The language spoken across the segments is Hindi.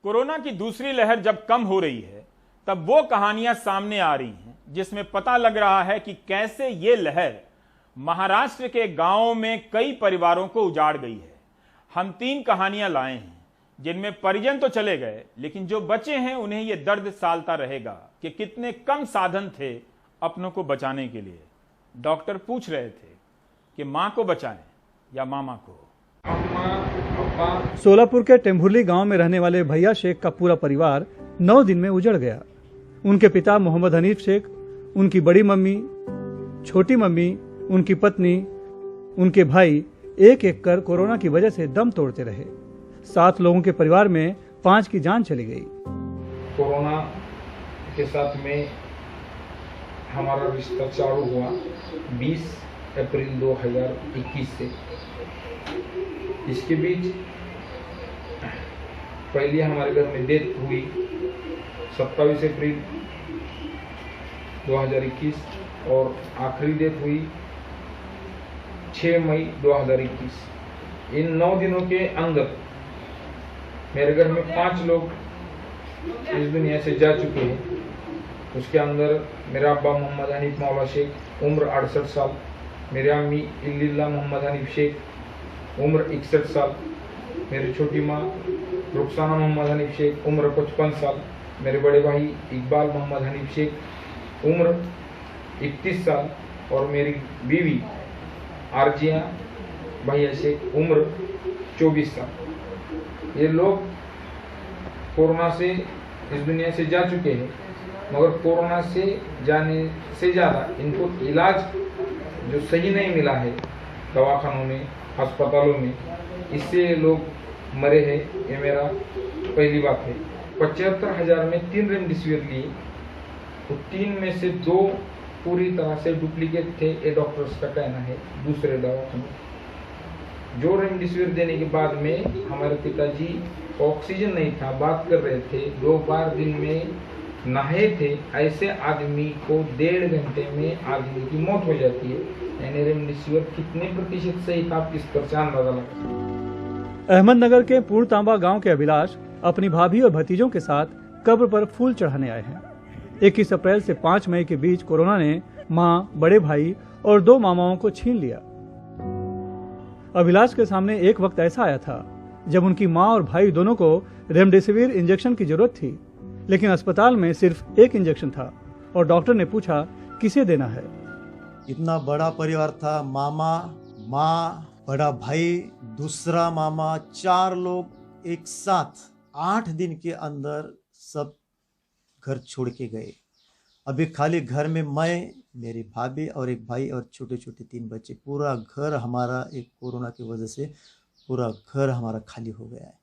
कोरोना की दूसरी लहर जब कम हो रही है तब वो कहानियां सामने आ रही हैं जिसमें पता लग रहा है कि कैसे ये लहर महाराष्ट्र के गांवों में कई परिवारों को उजाड़ गई है। हम 3 कहानियां लाए हैं जिनमें परिजन तो चले गए, लेकिन जो बचे हैं उन्हें यह दर्द सालता रहेगा कि कितने कम साधन थे अपनों को बचाने के लिए। डॉक्टर पूछ रहे थे कि मां को बचाएं या मामा को। सोलापुर के टेम्भुर्ली गांव में रहने वाले भैया शेख का पूरा परिवार 9 दिन में उजड़ गया। उनके पिता मोहम्मद हनीफ शेख, उनकी बड़ी मम्मी, छोटी मम्मी, उनकी पत्नी, उनके भाई एक एक कर कोरोना की वजह से दम तोड़ते रहे। 7 लोगों के परिवार में 5 की जान चली गई। कोरोना के साथ में हमारा रिश्ता चालू हुआ 20 अप्रैल 2021 से। इसके बीच पहले हमारे घर में डेथ हुई 27 अप्रैल 2021 और आखिरी डेथ हुई 6 मई 2021। इन 9 दिनों के अंदर मेरे घर में 5 लोग इस दुनिया से जा चुके हैं। उसके अंदर मेरा अब्बा मोहम्मद हनीफ मौला शेख उम्र 68 साल, मेरे अम्मी इल्लिल्ला मोहम्मद हनीफ शेख उम्र 61 साल, मेरी छोटी माँ रुखसाना मोहम्मद हनीफ शेख उम्र 55 साल, मेरे बड़े भाई इकबाल मोहम्मद हनीफ शेख उम्र 31 साल और मेरी बीवी आरजिया भैया शेख उम्र 24 साल। ये लोग कोरोना से इस दुनिया से जा चुके हैं, मगर कोरोना से जाने से ज़्यादा इनको इलाज जो सही नहीं मिला है दवाखानों में, अस्पतालों में, इससे लोग मरे हैं। ये मेरा पहली बात है। 75,000 में 3 रेमडेसिविर लिए, तो 3 में से 2 पूरी तरह से डुप्लीकेट थे, ये डॉक्टर्स का कहना है। दूसरे दवाखानों जो रेमडेसिविर देने के बाद में हमारे पिताजी ऑक्सीजन नहीं था, बात कर रहे थे, 2 बार दिन में नहाए थे। ऐसे आदमी को 1.5 घंटे में आदमी की मौत हो जाती है। यानी रेमडेसिविर कितने प्रतिशत सही था, आप इस पर से अंदाजा लगा। अहमदनगर के पूर्णतांबा गांव के अभिलाष अपनी भाभी और भतीजों के साथ कब्र पर फूल चढ़ाने आए हैं। 21 अप्रैल से 5 मई के बीच कोरोना ने मां, बड़े भाई और 2 मामाओं को छीन लिया। अभिलाष के सामने एक वक्त ऐसा आया था जब उनकी मां और भाई दोनों को रेमडेसिविर इंजेक्शन की जरूरत थी, लेकिन अस्पताल में सिर्फ 1 इंजेक्शन था और डॉक्टर ने पूछा किसे देना है। इतना बड़ा परिवार था, मामा, माँ, बड़ा भाई, दूसरा मामा, 4 लोग एक साथ 8 दिन के अंदर सब घर छोड़ के गए। अभी खाली घर में मैं, मेरी भाभी और एक भाई और छोटे छोटे 3 बच्चे। पूरा घर हमारा एक कोरोना की वजह से पूरा घर हमारा खाली हो गया है।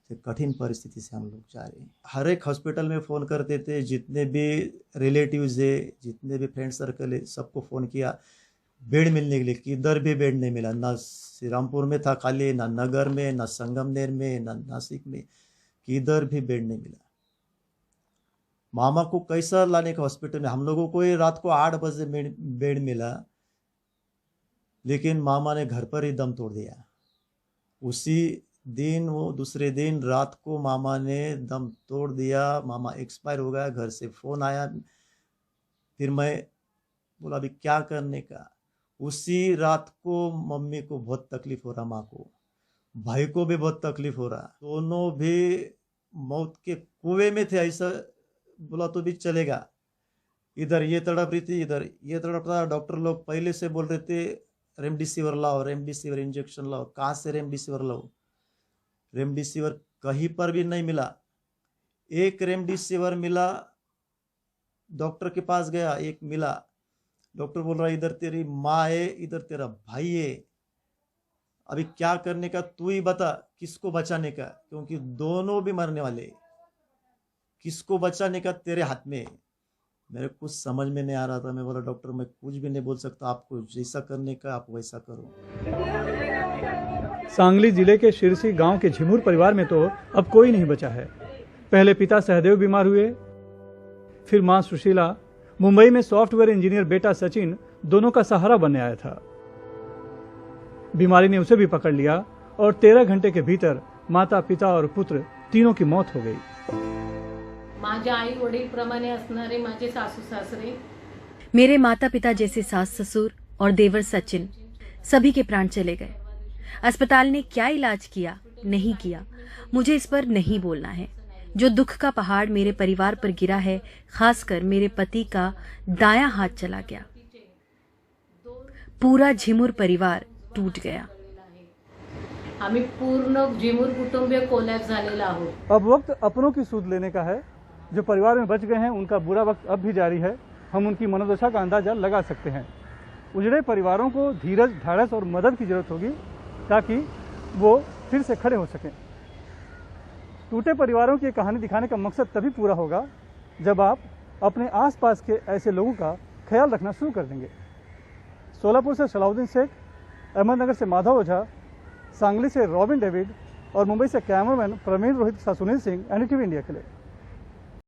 तो कठिन परिस्थिति से हम लोग जा रहे हैं। हर एक हॉस्पिटल में फ़ोन करते थे, जितने भी रिलेटिव्स है, जितने भी फ्रेंड सर्कल है, सबको फ़ोन किया बेड मिलने के लिए। किधर भी बेड नहीं मिला, ना श्रीरामपुर में था खाली, ना नगर में, ना संगमनेर में, ना नासिक में, किधर भी बेड नहीं मिला। मामा को कैसा लाने का हॉस्पिटल में, हम लोगों को रात को 8 बजे बेड मिला, लेकिन मामा ने घर पर ही दम तोड़ दिया। उसी दिन, वो दूसरे दिन रात को मामा ने दम तोड़ दिया, मामा एक्सपायर हो गया। घर से फ़ोन आया, फिर मैं बोला अभी क्या करने का। उसी रात को मम्मी को बहुत तकलीफ हो रहा, माँ को, भाई को भी बहुत तकलीफ हो रहा। दोनों भी मौत के कुएं में थे। ऐसा बोला तो भी चलेगा। इधर ये तड़प रही थी, इधर ये तड़प रहा। डॉक्टर लोग पहले से बोल रहे थे रेमडेसिविर लाओ, रेमडेसिविर इंजेक्शन लाओ। कहाँ से रेमडेसिविर लाओ? रेमडेसिविर कहीं पर भी नहीं मिला। 1 रेमडेसिविर मिला, डॉक्टर के पास गया, 1 मिला। डॉक्टर बोल रहा है इधर तेरी माँ है, इधर तेरा भाई है, अभी क्या करने का तू ही बता, किसको बचाने का, क्योंकि दोनों भी मरने वाले। किसको बचाने का तेरे हाथ में। मेरे कुछ समझ में नहीं आ रहा था। मैं बोला डॉक्टर मैं कुछ भी नहीं बोल सकता, आपको जैसा करने का आप वैसा करो। सांगली जिले के शिरसी गांव के झिमुर परिवार में तो अब कोई नहीं बचा है। पहले पिता सहदेव बीमार हुए, फिर मां सुशीला, मुंबई में सॉफ्टवेयर इंजीनियर बेटा सचिन दोनों का सहारा बनने आया था। बीमारी ने उसे भी पकड़ लिया और 13 घंटे के भीतर माता, पिता और पुत्र तीनों की मौत हो गई। माझ्या आई वडील प्रमाणे असणारे माझे सासू सासरे, मेरे माता पिता जैसे सास ससुर और देवर सचिन, सभी के प्राण चले गए। अस्पताल ने क्या इलाज किया नहीं किया, मुझे इस पर नहीं बोलना है। जो दुख का पहाड़ मेरे परिवार पर गिरा है, खासकर मेरे पति का दायां हाथ चला गया। पूरा झिमुर परिवार टूट गया। आम्ही पूर्ण झिमुर कुटुंबीय कोलॅप्स झालेला आहोत। अब वक्त अपनों की सूद लेने का है। जो परिवार में बच गए हैं उनका बुरा वक्त अब भी जारी है। हम उनकी मनोदशा का अंदाजा लगा सकते हैं। उजड़े परिवारों को धीरज, ढाढ़स और मदद की जरूरत होगी ताकि वो फिर से खड़े हो सकें। टूटे परिवारों की कहानी दिखाने का मकसद तभी पूरा होगा जब आप अपने आसपास के ऐसे लोगों का ख्याल रखना शुरू कर देंगे। सोलापुर से सलाउद्दीन शेख, अहमदनगर से माधव ओझा, सांगली से रॉबिन डेविड और मुंबई से cameraman Praveen Rohit Sunil Singh, NDTV India के लिए।